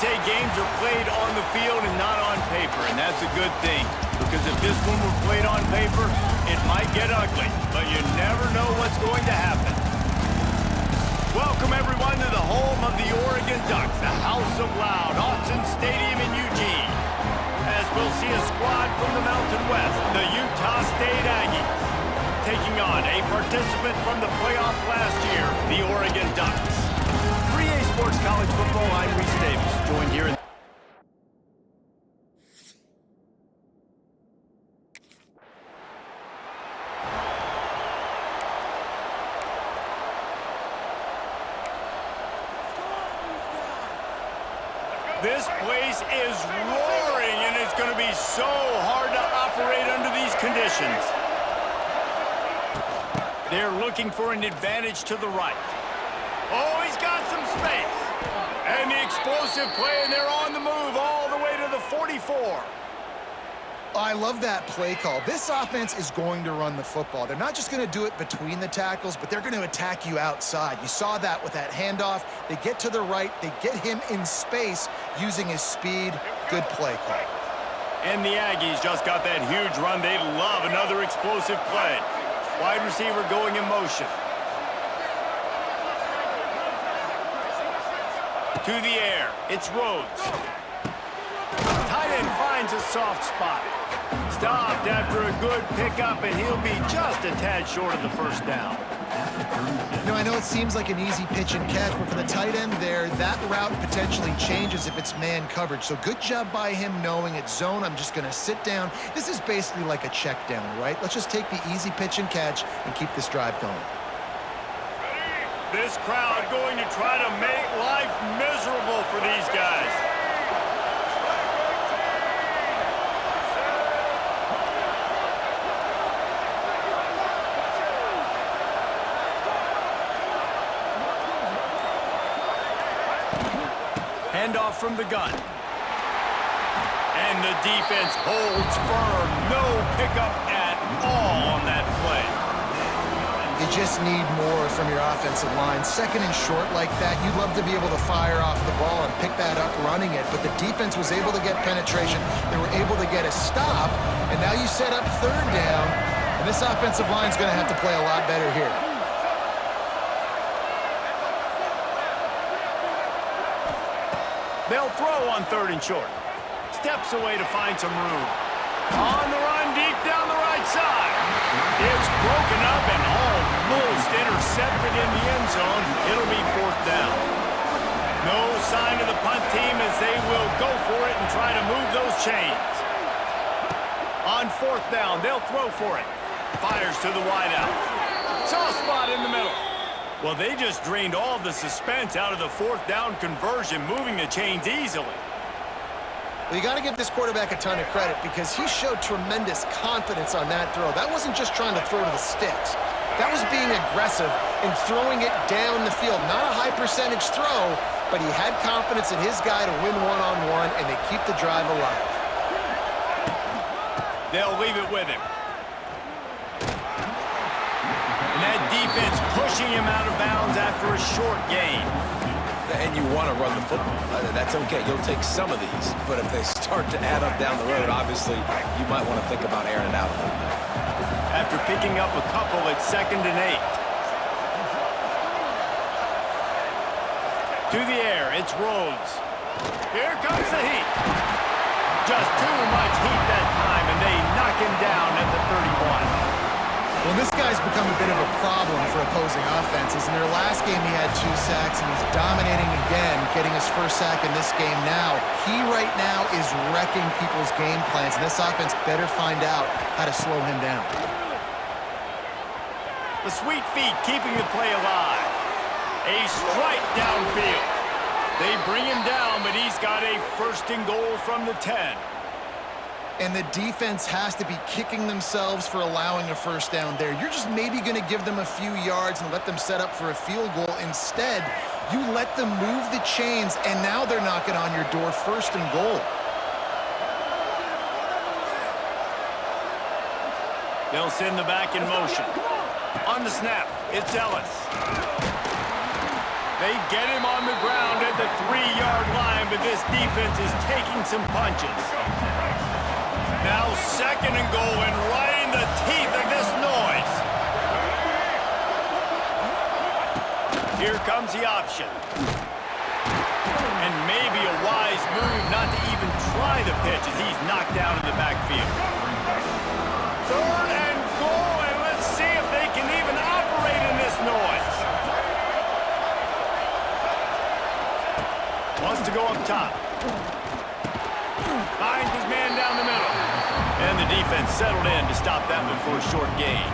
say games are played on the field and not on paper, and that's a good thing. Because if this one were played on paper, it might get ugly, but you never know what's going to happen. Welcome, everyone, to the home of the Oregon Ducks, the House of Loud, Autzen Stadium in Eugene. As we'll see a squad from the Mountain West, the Utah State Aggies, taking on a participant from the playoff last year, the Oregon Ducks. 3A Sports College Football, I'm Reese Davis, joined here in This place is roaring, and it's going to be so hard to operate under these conditions. They're looking for an advantage to the right. Oh, he's got some space. And the explosive play, and they're on the move all the way to the 44. I love that play call. This offense is going to run the football. They're not just going to do it between the tackles, but they're going to attack you outside. You saw that with that handoff. They get to the right. They get him in space using his speed. Good play call. And the Aggies just got that huge run. They love another explosive play. Wide receiver going in motion. To the air. It's Rhodes. Tight end finds a soft spot. Stopped after a good pickup, and he'll be just a tad short of the first down. You know, I know it seems like an easy pitch and catch, but for the tight end there, that route potentially changes if it's man coverage. So good job by him knowing it's zone. I'm just going to sit down. This is basically like a check down, right? Let's just take the easy pitch and catch and keep this drive going. This crowd going to try to make life miserable for these guys. Handoff from the gun. And the defense holds firm. No pickup at all on that play. You just need more from your offensive line. Second and short like that, you'd love to be able to fire off the ball and pick that up running it, but the defense was able to get penetration. They were able to get a stop, and now you set up third down, and this offensive line is going to have to play a lot better here. They'll throw on third and short. Steps away to find some room. On the run, deep down the right side. It's broken up and almost intercepted in the end zone. It'll be fourth down. No sign of the punt team as they will go for it and try to move those chains. On fourth down, they'll throw for it. Fires to the wideout. Soft spot in the middle. Well, they just drained all the suspense out of the fourth down conversion, moving the chains easily. Well, you got to give this quarterback a ton of credit because he showed tremendous confidence on that throw. That wasn't just trying to throw to the sticks. That was being aggressive and throwing it down the field. Not a high percentage throw, but he had confidence in his guy to win one-on-one, and they keep the drive alive. They'll leave it with him. And that defense pushing him out of bounds after a short gain. And you want to run the football. That's okay. You'll take some of these. But if they start to add up down the road, obviously, you might want to think about airing it out a little bit. After picking up a couple at 2nd and 8. To the air, it's Rhodes. Here comes the heat. Just too much heat that time, and they knock him down at the 31. Well, this guy's become a bit of a problem for opposing offenses. In their last game, he had 2 sacks, and he's dominating again, getting his first sack in this game now. He right now is wrecking people's game plans, and this offense better find out how to slow him down. The sweet feet keeping the play alive. A strike downfield. They bring him down, but he's got a 1st and goal from the 10. And the defense has to be kicking themselves for allowing a first down there. You're just maybe going to give them a few yards and let them set up for a field goal. Instead, you let them move the chains, and now they're knocking on your door 1st and goal. They'll send the back in motion. On the snap, it's Ellis. They get him on the ground at the 3-yard line, but this defense is taking some punches. Now 2nd and goal, and right in the teeth of this noise. Here comes the option. And maybe a wise move not to even try the pitch as he's knocked down in the backfield. 3rd and goal, and let's see if they can even operate in this noise. Wants to go up top. Finds his man down the middle. And the defense settled in to stop that one for a short gain.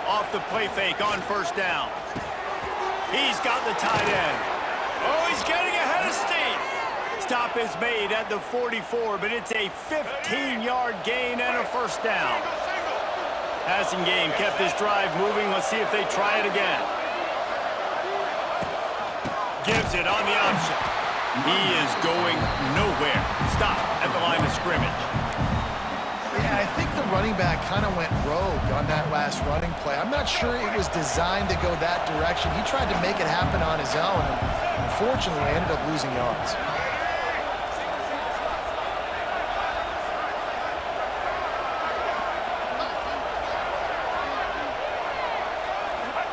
Off the play fake on 1st down. He's got the tight end. Oh, he's getting ahead of steam. Stop is made at the 44, but it's a 15-yard gain and a 1st down. Passing game kept this drive moving. Let's see if they try it again. Gives it on the option. He is going nowhere. Stop at the line of scrimmage. Yeah, I think the running back kind of went rogue on that last running play. I'm not sure it was designed to go that direction. He tried to make it happen on his own, and unfortunately ended up losing yards.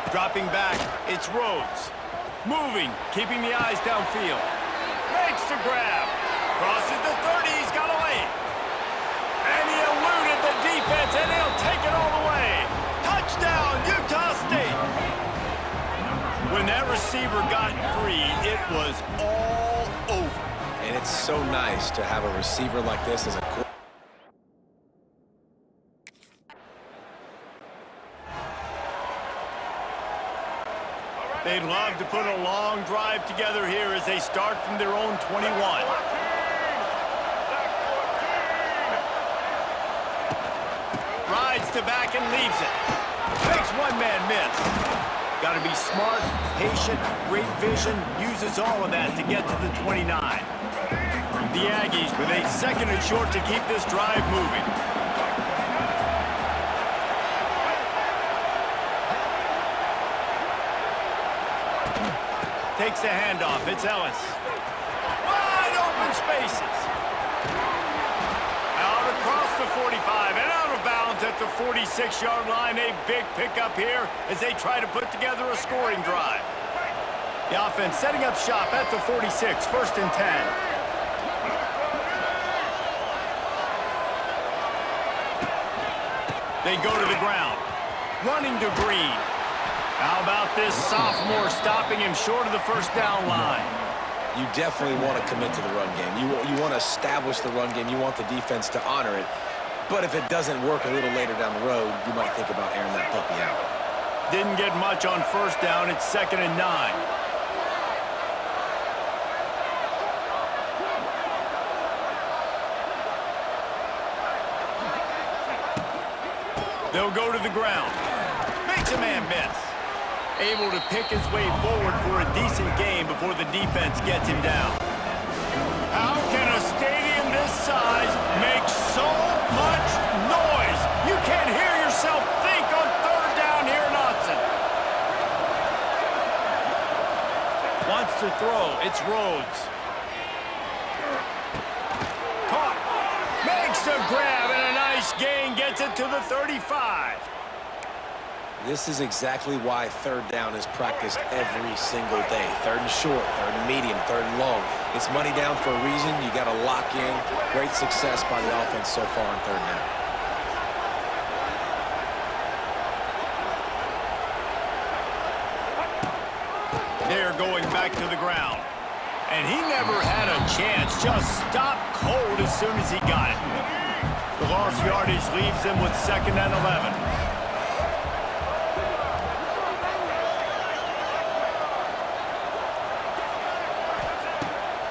Dropping back, it's Rhodes. Moving, keeping the eyes downfield. Makes the grab. Crosses the 30, he's got away. And he eluded the defense, and he'll take it all the way. Touchdown, Utah State. When that receiver got free, it was all over. And it's so nice to have a receiver like this as a quarterback. They'd love to put a long drive together here as they start from their own 21. Rides to back and leaves it. Makes one man miss. Got to be smart, patient, great vision, uses all of that to get to the 29. The Aggies with a 2nd and short to keep this drive moving. Takes the handoff. It's Ellis. Wide open spaces. Out across the 45 and out of bounds at the 46-yard line. A big pickup here as they try to put together a scoring drive. The offense setting up shop at the 46, 1st and 10. They go to the ground. Running to Green. How about this sophomore stopping him short of the 1st down line? You definitely want to commit to the run game. You want to establish the run game. You want the defense to honor it. But if it doesn't work a little later down the road, you might think about airing that puppy out. Didn't get much on 1st down. It's 2nd and 9. They'll go to the ground. Makes a man miss. Able to pick his way forward for a decent game before the defense gets him down. How can a stadium this size make so much noise? You can't hear yourself think on 3rd down here in Autzen. Wants to throw. It's Rhodes. Caught. Makes a grab and a nice gain. Gets it to the 35. This is exactly why 3rd down is practiced every single day. 3rd and short, 3rd and medium, 3rd and long. It's money down for a reason. You got to lock in. Great success by the offense so far on 3rd down. They're going back to the ground. And he never had a chance. Just stopped cold as soon as he got it. The lost yardage leaves him with 2nd and 11.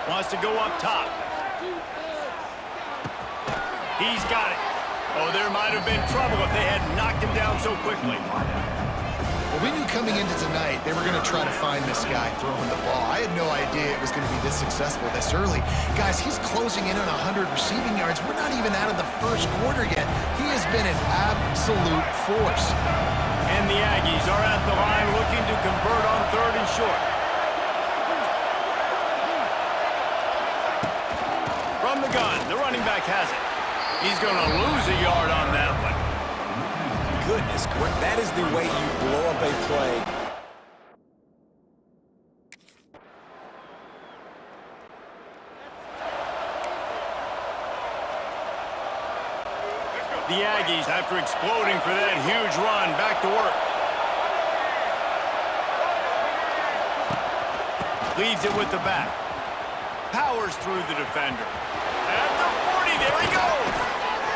Wants to go up top. He's got it. Oh, there might have been trouble if they had knocked him down so quickly. Well, we knew coming into tonight they were going to try to find this guy throwing the ball. I had no idea it was going to be this successful this early. Guys, he's closing in on 100 receiving yards. We're not even out of the first quarter yet. He has been an absolute force. And the Aggies are at the line looking to convert on 3rd and short. From the gun, the running back has it. He's going to lose a yard on that one. Goodness, that is the way you blow up a play. The Aggies, after exploding for that huge run, back to work. Leaves it with the back. Powers through the defender. At the 40, there he goes!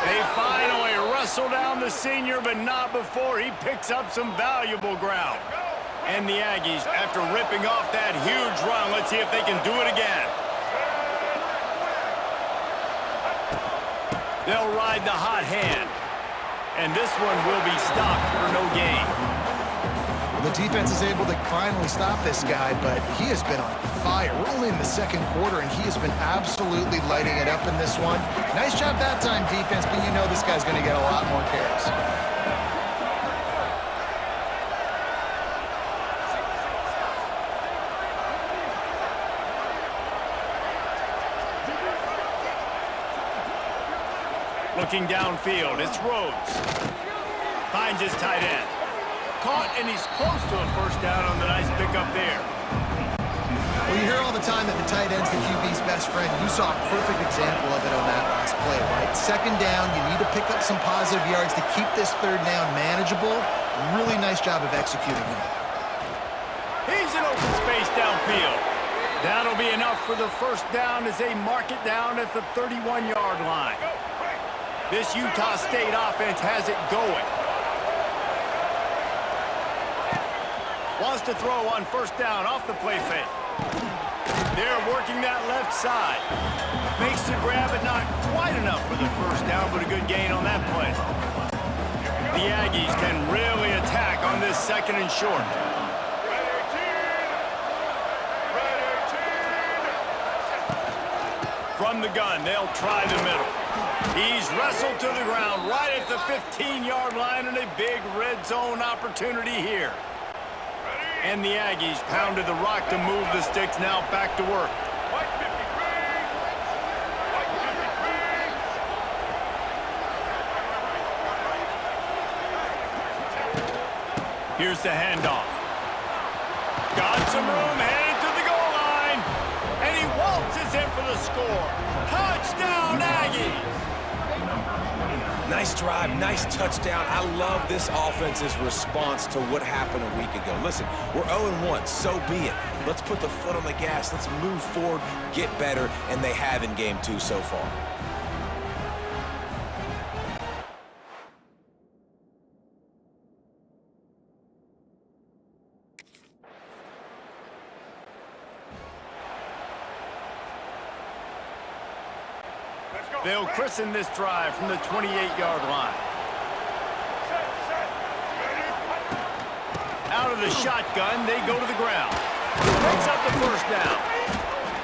They finally wrestle down the senior, but not before he picks up some valuable ground. And the Aggies, after ripping off that huge run, let's see if they can do it again. They'll ride the hot hand. And this one will be stopped for no gain. The defense is able to finally stop this guy, but he has been on fire. We're only in the second quarter, and he has been absolutely lighting it up in this one. Nice job that time, defense, but you know this guy's going to get a lot more carries. Looking downfield, it's Rhodes. Finds his tight end. Caught, and he's close to a first down on the nice pickup there. Well, you hear all the time that the tight end's the QB's best friend. You saw a perfect example of it on that last play, right? Second down, you need to pick up some positive yards to keep this 3rd down manageable. Really nice job of executing it. He's in open space downfield. That'll be enough for the first down as they mark it down at the 31-yard line. This Utah State offense has it going. Wants to throw on first down off the play fake. They're working that left side. Makes the grab, but not quite enough for the first down, but a good gain on that play. The Aggies can really attack on this 2nd and short. From the gun, they'll try the middle. He's wrestled to the ground right at the 15-yard line, and a big red zone opportunity here. And the Aggies pounded the rock to move the sticks, now back to work. Here's the handoff. Got some room, headed to the goal line. And he waltzes in for the score. Touchdown, Aggies! Nice drive, nice touchdown. I love this offense's response to what happened a week ago. Listen, we're 0-1, so be it. Let's put the foot on the gas. Let's move forward, get better, and they have in Game 2 so far. They'll christen this drive from the 28-yard line. Out of the shotgun, they go to the ground. Picks up the first down.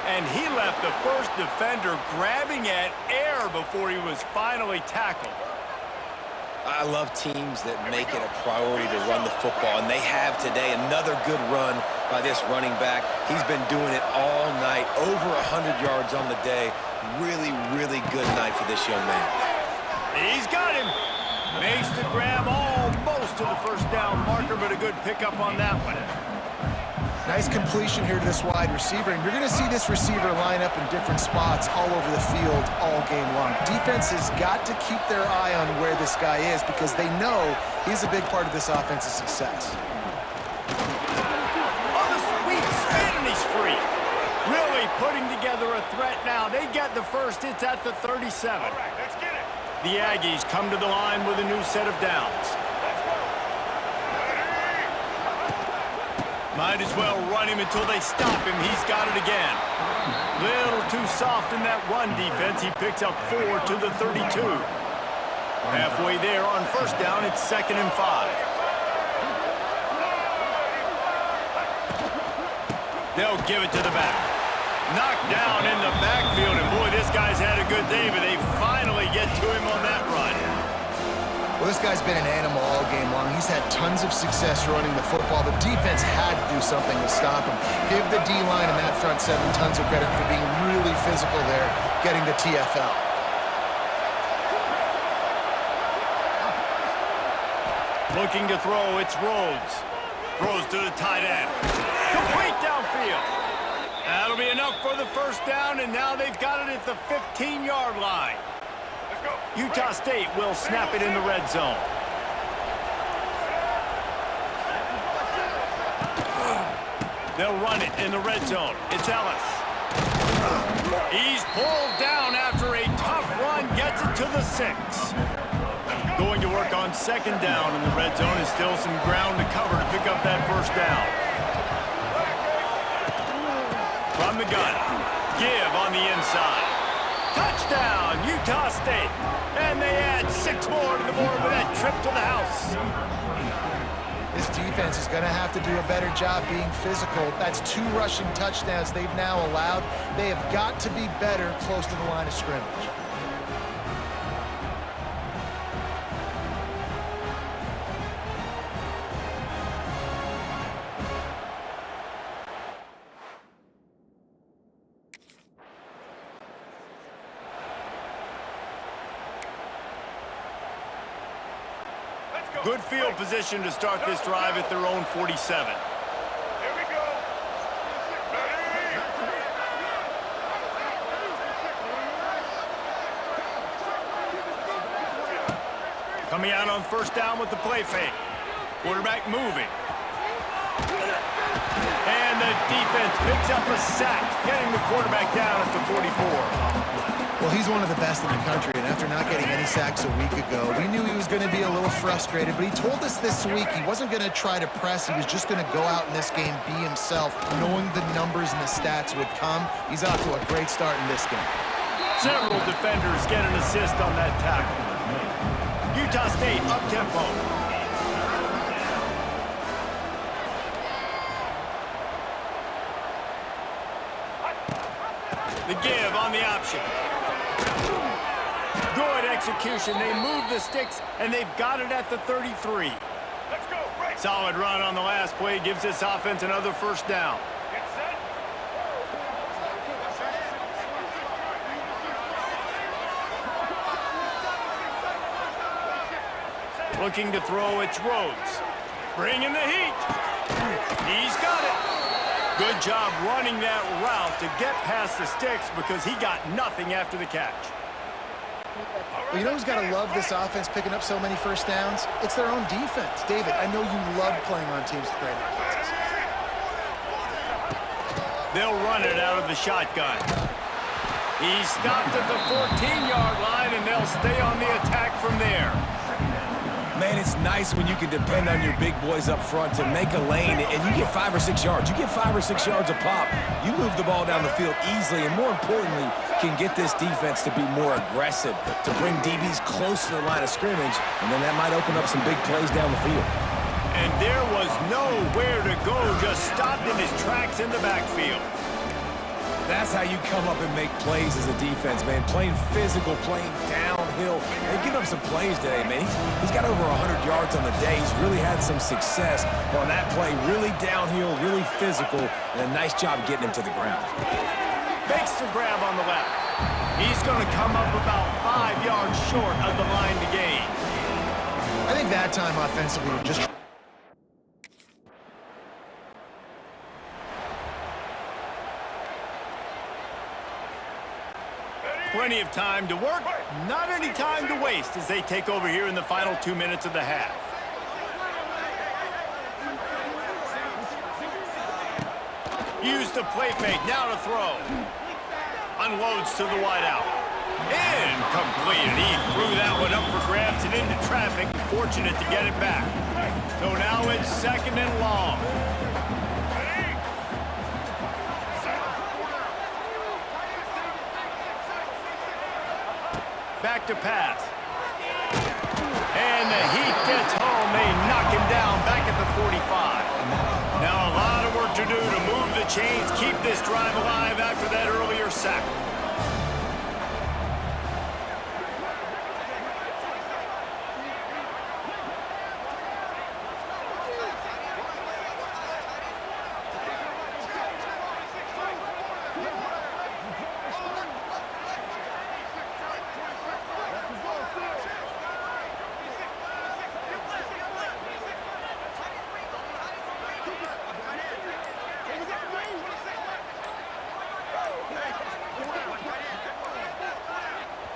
And he left the first defender grabbing at air before he was finally tackled. I love teams that make it a priority to run the football, and they have today. Another good run by this running back. He's been doing it all night, over 100 yards on the day. Really, really good night for this young man. He's got him. Makes the grab almost to the first down marker, but a good pickup on that one. Nice completion here to this wide receiver, and you're going to see this receiver line up in different spots all over the field all game long. Defense has got to keep their eye on where this guy is because they know he's a big part of this offense's success. Oh, the sweet spin, and he's free. Really putting together a threat now. They get the first. It's at the 37. All right, let's get it. The Aggies come to the line with a new set of downs. Might as well run him until they stop him. He's got it again. Little too soft in that run defense. He picks up 4 to the 32. Halfway there on first down, it's 2nd and 5. They'll give it to the back. Knocked down in the backfield, and boy, this guy's had a good day, but they finally get to him on that run. Well, this guy's been an animal all game long. He's had tons of success running the football. The defense had to do something to stop him. Give the D-line and that front seven tons of credit for being really physical there, getting the TFL. Looking to throw, it's Rhodes. Throws to the tight end. Complete downfield. That'll be enough for the first down, and now they've got it at the 15-yard line. Utah State will snap it in the red zone. They'll run it in the red zone. It's Ellis. He's pulled down after a tough run, gets it to the 6. Going to work on 2nd down in the red zone, and still some ground to cover to pick up that first down. From the gun, give on the inside. Touchdown, Utah State. And they add 6 more to the board with that trip to the house. This defense is going to have to do a better job being physical. That's 2 rushing touchdowns they've now allowed. They have got to be better close to the line of scrimmage. Good field position to start this drive at their own 47. Here we go. Coming out on first down with the play fake. Quarterback moving. And the defense picks up a sack, getting the quarterback down at the 44. Well, he's one of the best in the country, and after not getting any sacks a week ago, we knew he was going to be a little frustrated, but he told us this week he wasn't going to try to press. He was just going to go out in this game, be himself, knowing the numbers and the stats would come. He's off to a great start in this game. Several defenders get an assist on that tackle. Utah State up-tempo. The give on the option. Good execution. They move the sticks, and they've got it at the 33. Let's go. Right. Solid run on the last play. Gives this offense another first down. Get set. Looking to throw, it's Rhodes. Bringing the heat. He's got it. Good job running that route to get past the sticks because he got nothing after the catch. Well, you know who's got to love this offense picking up so many first downs? It's their own defense. David, I know you love playing on teams with great offenses. They'll run it out of the shotgun. He's stopped at the 14-yard line, and they'll stay on the attack from there. Man, it's nice when you can depend on your big boys up front to make a lane, and you get 5 or 6 yards. You get 5 or 6 yards a pop. You move the ball down the field easily, and more importantly, can get this defense to be more aggressive, to bring DBs close to the line of scrimmage, and then that might open up some big plays down the field. And there was nowhere to go, just stopped in his tracks in the backfield. That's how you come up and make plays as a defense, man. Playing physical, playing downhill. They've given up some plays today, man. He's got over 100 yards on the day. He's really had some success on that play. Really downhill, really physical, and a nice job getting him to the ground. Makes the grab on the left. He's going to come up about 5 yards short of the line to gain. I think that time offensively, we're just... Plenty of time to work, not any time to waste as they take over here in the final 2 minutes of the half. Use the play fake, now to throw. Unloads to the wideout. Incomplete. He threw that one up for grabs and into traffic. Fortunate to get it back. So now it's 2nd and long. to pass. And the heat gets home. They knock him down back at the 45. Now a lot of work to do to move the chains, keep this drive alive after that earlier sack.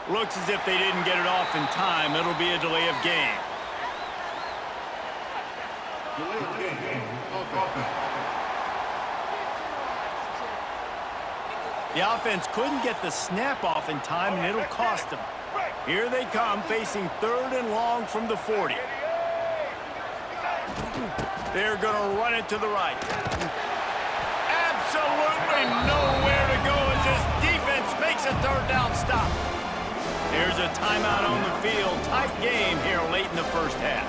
Looks as if they didn't get it off in time. It'll be a delay of game. The offense couldn't get the snap off in time, and it'll cost them. Here they come, facing 3rd and long from the 40. They're going to run it to the right. Absolutely nowhere to go as this defense makes a 3rd down stop. There's a timeout on the field. Tight game here late in the first half.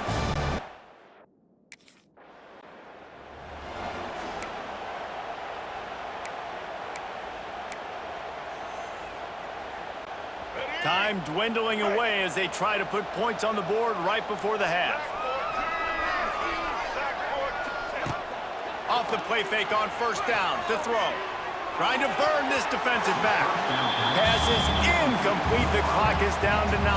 Time dwindling away as they try to put points on the board right before the half. Off the play fake on 1st down to throw. Trying to burn this defensive back. Pass is incomplete. The clock is down to 9.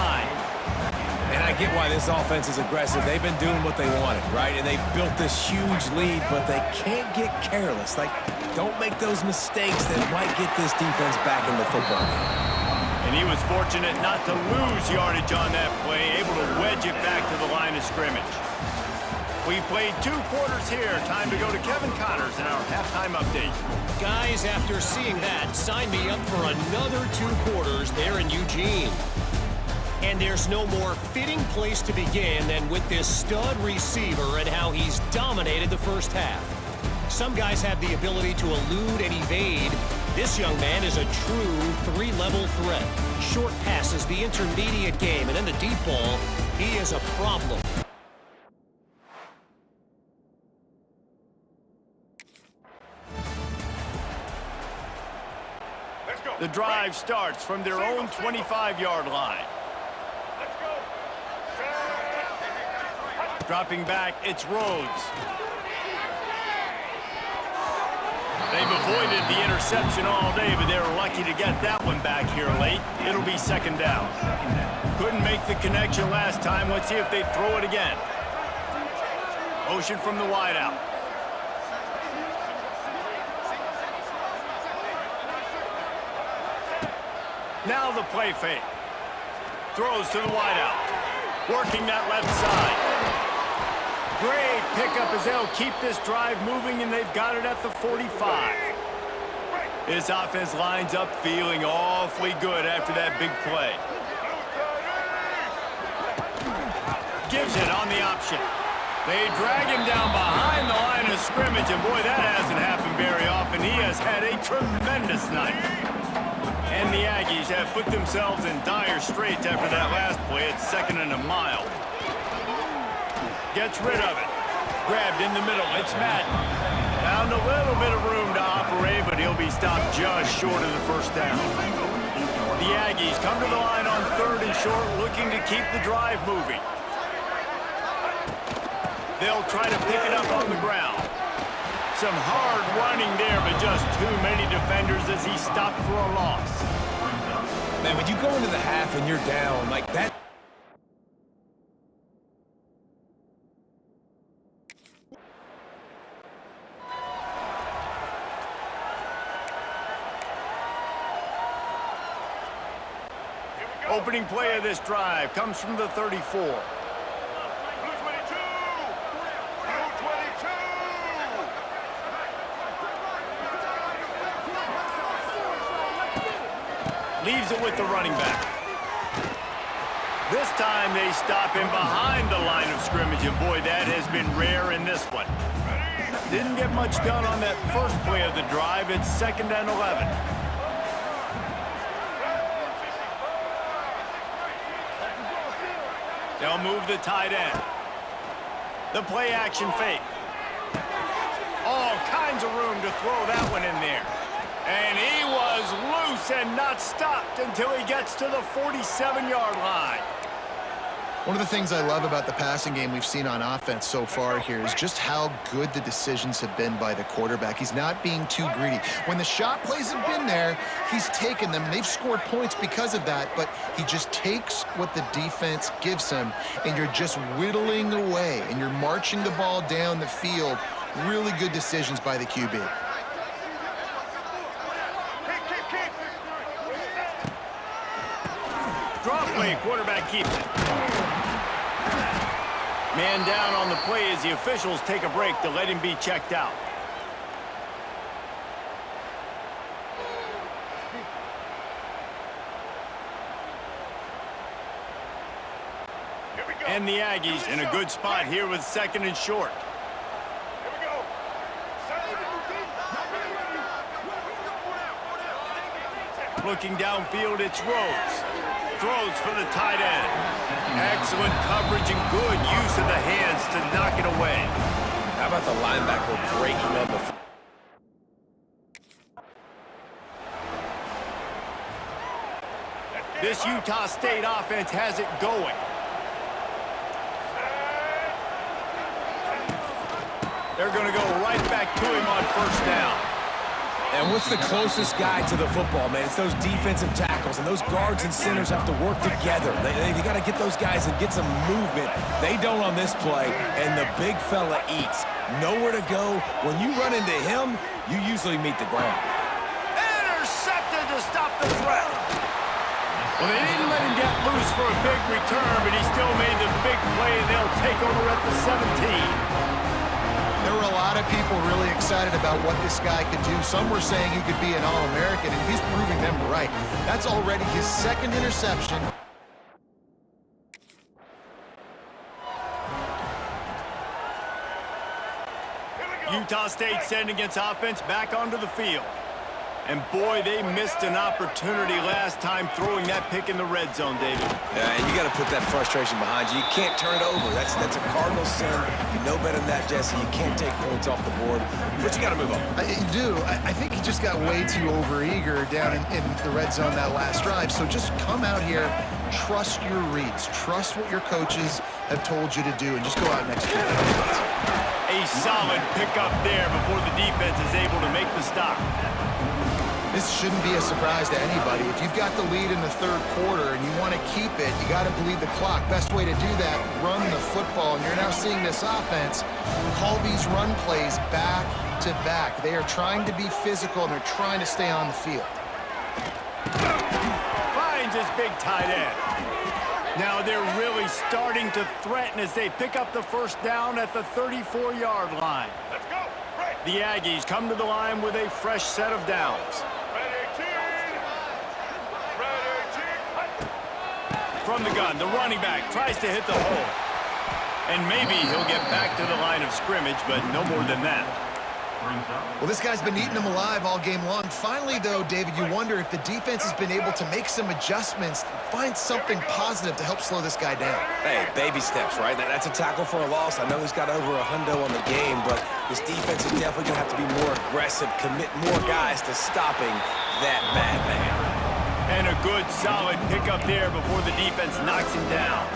And I get why this offense is aggressive. They've been doing what they wanted, right? And they built this huge lead, but they can't get careless. Like, don't make those mistakes that might get this defense back in the football game. And he was fortunate not to lose yardage on that play, able to wedge it back to the line of scrimmage. We've played 2 quarters here. Time to go to Kevin Connors in our halftime update. Guys, after seeing that, sign me up for another 2 quarters there in Eugene. And there's no more fitting place to begin than with this stud receiver and how he's dominated the first half. Some guys have the ability to elude and evade. This young man is a true 3-level threat. Short passes, the intermediate game, and then the deep ball, he is a problem. The drive starts from their own 25-yard line. Dropping back, it's Rhodes. They've avoided the interception all day, but they were lucky to get that one back here late. It'll be 2nd down. Couldn't make the connection last time. Let's see if they throw it again. Motion from the wideout. Now the play fake. Throws to the wideout. Working that left side. Great pickup as they'll keep this drive moving, and they've got it at the 45. This offense lines up feeling awfully good after that big play. Gives it on the option. They drag him down behind the line of scrimmage, and boy, that hasn't happened very often. He has had a tremendous night. And the Aggies have put themselves in dire straits after that last play. It's 2nd and a mile. Gets rid of it. Grabbed in the middle. It's Madden. Found a little bit of room to operate, but he'll be stopped just short of the 1st down. The Aggies come to the line on 3rd and short, looking to keep the drive moving. They'll try to pick it up on the ground. Some hard running there, but just too many defenders as he stopped for a loss. Man, when you go into the half and you're down, like that. Opening play of this drive comes from the 34. Blue 22! Blue 22! Leaves it with the running back. This time they stop him behind the line of scrimmage, and boy, that has been rare in this one. Didn't get much done on that first play of the drive. It's 2nd and 11. They'll move the tight end. The play action fake. All kinds of room to throw that one in there. And he was loose and not stopped until he gets to the 47-yard line. One of the things I love about the passing game we've seen on offense so far here is just how good the decisions have been by the quarterback. He's not being too greedy. When the shot plays have been there, he's taken them. They've scored points because of that, but he just takes what the defense gives him, and you're just whittling away, and you're marching the ball down the field. Really good decisions by the QB. Draw play, quarterback keeps it. Man down on the play as the officials take a break to let him be checked out. And the Aggies in a good spot here with 2nd and short. Looking downfield, it's Rhodes. Throws for the tight end. Excellent coverage and good use of the hands to knock it away. How about the linebacker breaking on the... This Utah State offense has it going. They're going to go right back to him on 1st down. And what's the closest guy to the football, man? It's those defensive tackles, and those guards and centers have to work together. They got to get those guys and get some movement. They don't on this play, and the big fella eats. Nowhere to go. When you run into him, you usually meet the ground. Intercepted to stop the threat. Well, they didn't let him get loose for a big return, but he still made the big play, and they'll take over at the 17. There were a lot of people really excited about what this guy could do. Some were saying he could be an All-American, and he's proving them right. That's already his 2nd interception. Utah State sending its offense back onto the field. And boy, they missed an opportunity last time throwing that pick in the red zone, David. Yeah, and you got to put that frustration behind you. You can't turn it over. That's a cardinal sin. You know better than that, Jesse. You can't take points off the board, but you got to move on. You do. I think he just got way too overeager down in the red zone that last drive. So just come out here, trust your reads, trust what your coaches have told you to do, and just go out and execute. A solid pickup there before the defense is able to make the stop. This shouldn't be a surprise to anybody. If you've got the lead in the 3rd quarter and you want to keep it, you got to bleed the clock. Best way to do that, run the football. And you're now seeing this offense call these run plays back to back. They are trying to be physical, and they're trying to stay on the field. Finds his big tight end. Now they're really starting to threaten as they pick up the 1st down at the 34-yard line. Let's go. Right. The Aggies come to the line with a fresh set of downs. From the gun, the running back tries to hit the hole. And maybe he'll get back to the line of scrimmage, but no more than that. Well, this guy's been eating them alive all game long. Finally, though, David, you wonder if the defense has been able to make some adjustments, find something positive to help slow this guy down. Hey, baby steps, right? That's a tackle for a loss. I know he's got over a hundo on the game, but this defense is definitely going to have to be more aggressive, commit more guys to stopping that madman. And a good, solid pickup there before the defense knocks him down.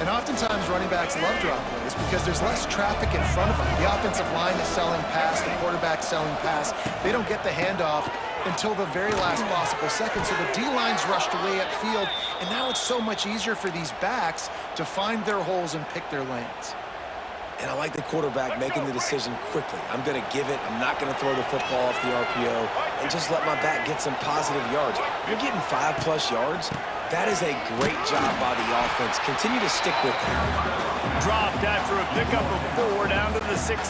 And oftentimes running backs love drop plays because there's less traffic in front of them. The offensive line is selling pass, the quarterback's selling pass. They don't get the handoff until the very last possible second. So the D-line's rushed away upfield, and now it's so much easier for these backs to find their holes and pick their lanes. And I like the quarterback making the decision quickly. I'm going to give it. I'm not going to throw the football off the RPO and just let my back get some positive yards. You're getting 5+ yards. That is a great job by the offense. Continue to stick with them. Dropped after a pickup of 4 down to the 16.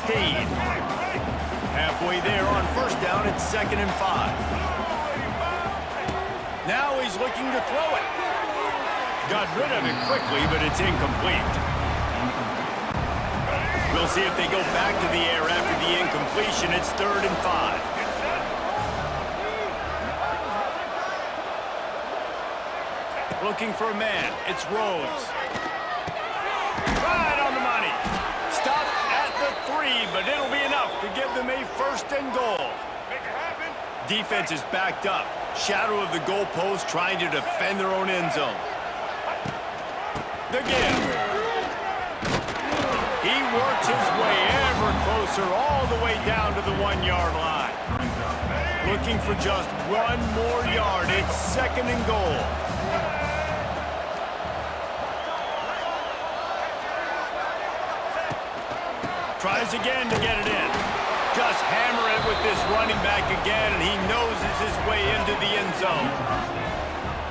Halfway there on 1st down, it's 2nd and 5. Now he's looking to throw it. Got rid of it quickly, but it's incomplete. We'll see if they go back to the air after the incompletion. It's 3rd and 5. Looking for a man. It's Rhodes. lead, but it'll be enough to give them a first and goal. Make it happen. Defense is backed up. Shadow of the goalpost trying to defend their own end zone. The give. He works his way ever closer all the way down to the 1-yard line. Looking for just one more yard. It's second and goal. Tries again to get it in. Just hammer it with this running back again, and he noses his way into the end zone.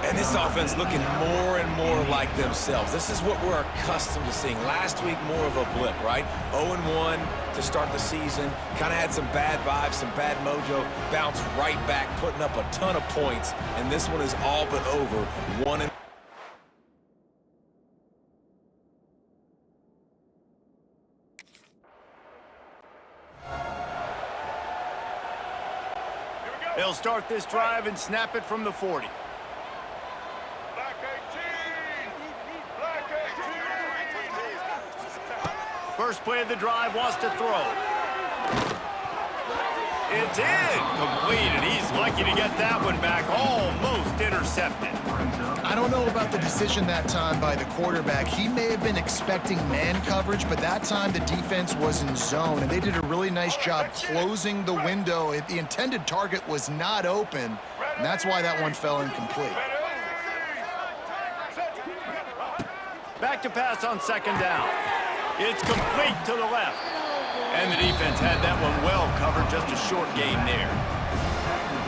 And this offense looking more and more like themselves. This is what we're accustomed to seeing. Last week, more of a blip, right? 0-1 to start the season. Kind of had some bad vibes, some bad mojo. Bounced right back, putting up a ton of points. And this one is all but over. 1-. They'll start this drive and snap it from the 40. Black 18. Black 18. First play of the drive, wants to throw. It's in. Complete, and he's lucky to get that one back. Almost intercepted. I don't know about the decision that time by the quarterback. He may have been expecting man coverage, but that time the defense was in zone, and they did a really nice job closing the window. The intended target was not open, and that's why that one fell incomplete. Back to pass on second down. It's complete to the left. And the defense had that one well covered, just a short gain there.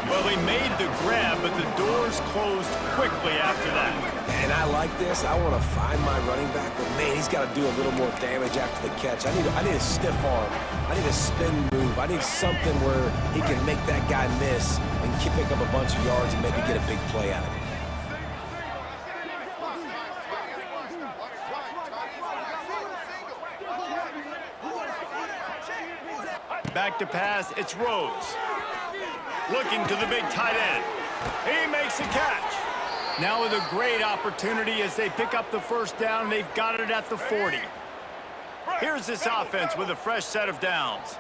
Well, they made the grab, but the doors closed quickly after that. And I like this. I want to find my running back, but man, he's got to do a little more damage after the catch. I need a stiff arm. I need a spin move. I need something where he can make that guy miss and pick up a bunch of yards and maybe get a big play out of it. Back to pass, it's Rhodes. Looking to the big tight end. He makes a catch. Now with a great opportunity as they pick up the first down, they've got it at the 40. Here's this offense with a fresh set of downs.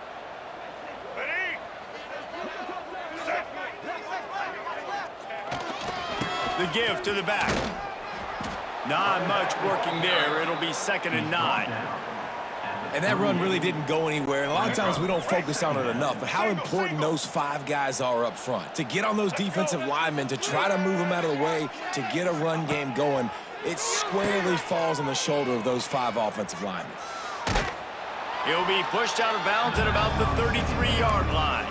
The give to the back. Not much working there. It'll be second and 9. And that run really didn't go anywhere. And a lot of times we don't focus on it enough, but how important those 5 guys are up front. To get on those defensive linemen, to try to move them out of the way, to get a run game going, it squarely falls on the shoulder of those 5 offensive linemen. He'll be pushed out of bounds at about the 33-yard line.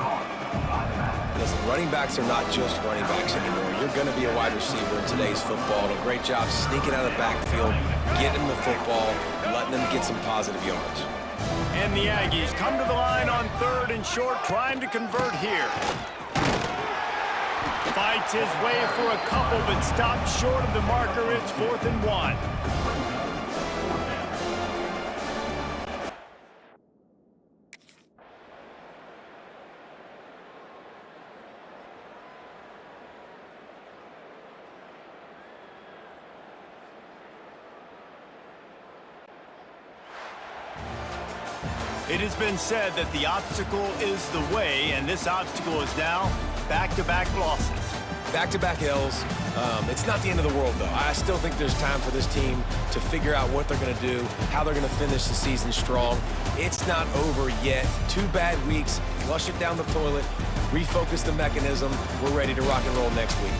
Listen, running backs are not just running backs anymore. You're going to be a wide receiver in today's football. And a great job sneaking out of the backfield, getting the football, letting them get some positive yards. And the Aggies come to the line on 3rd and short, trying to convert here. Fights his way for a couple, but stops short of the marker. It's 4th and 1. It has been said that the obstacle is the way, and this obstacle is now back-to-back losses. Back-to-back L's. It's not the end of the world, though. I still think there's time for this team to figure out what they're going to do, how they're going to finish the season strong. It's not over yet. 2 bad weeks. Flush it down the toilet. Refocus the mechanism. We're ready to rock and roll next week.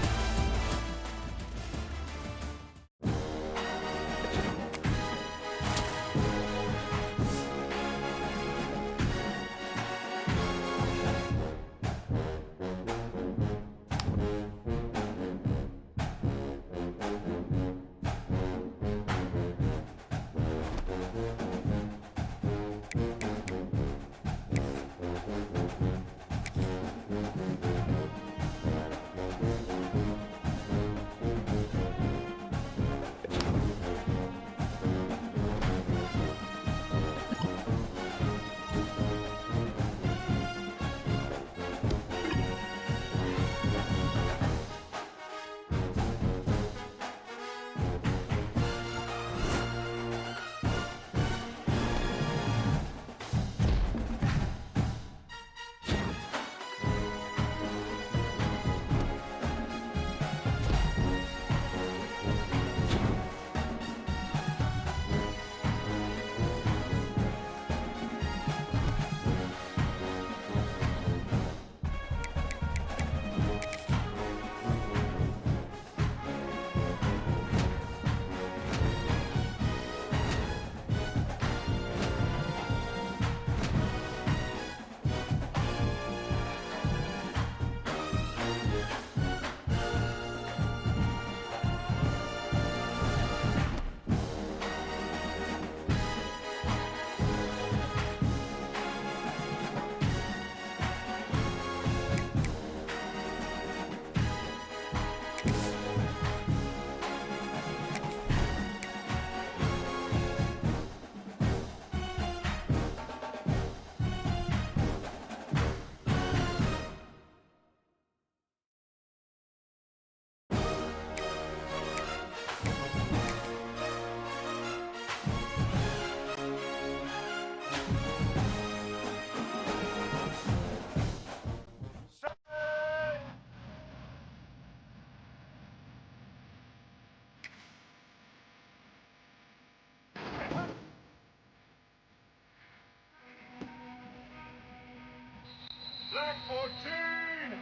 Black 14!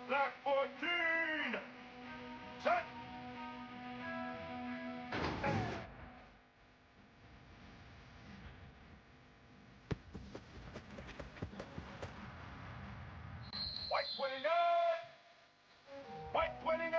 Black 14! Set! White 29! White 29!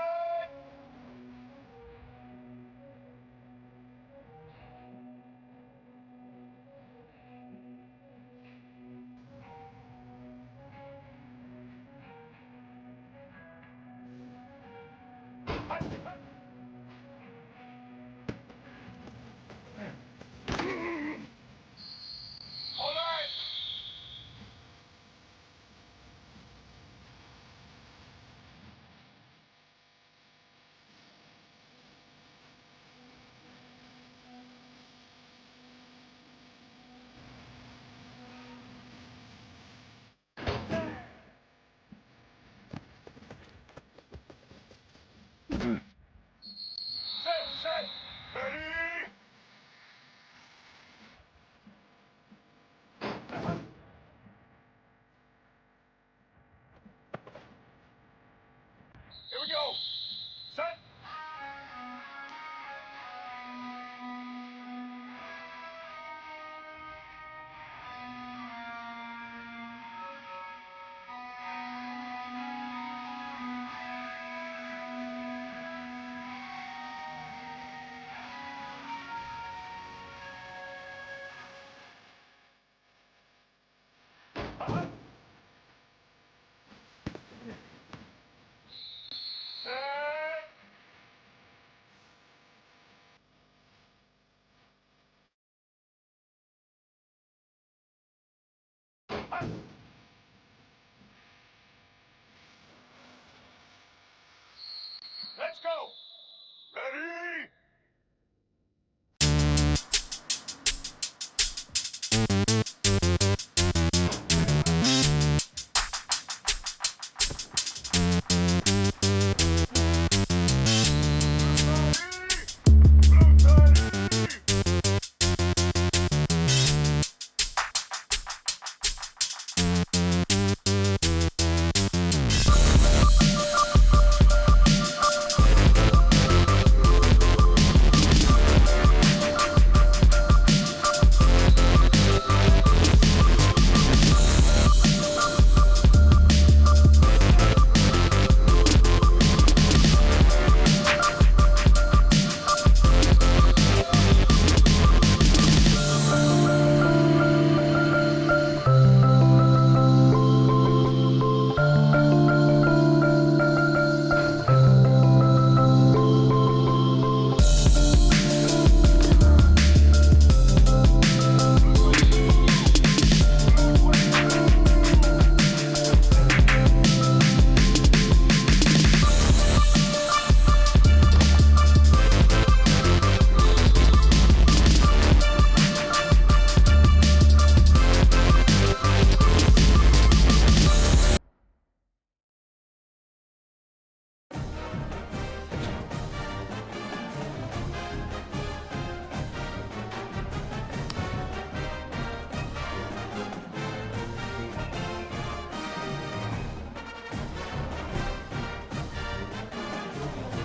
All right! Set! Ready! Here we go! Set! Set! Let's go!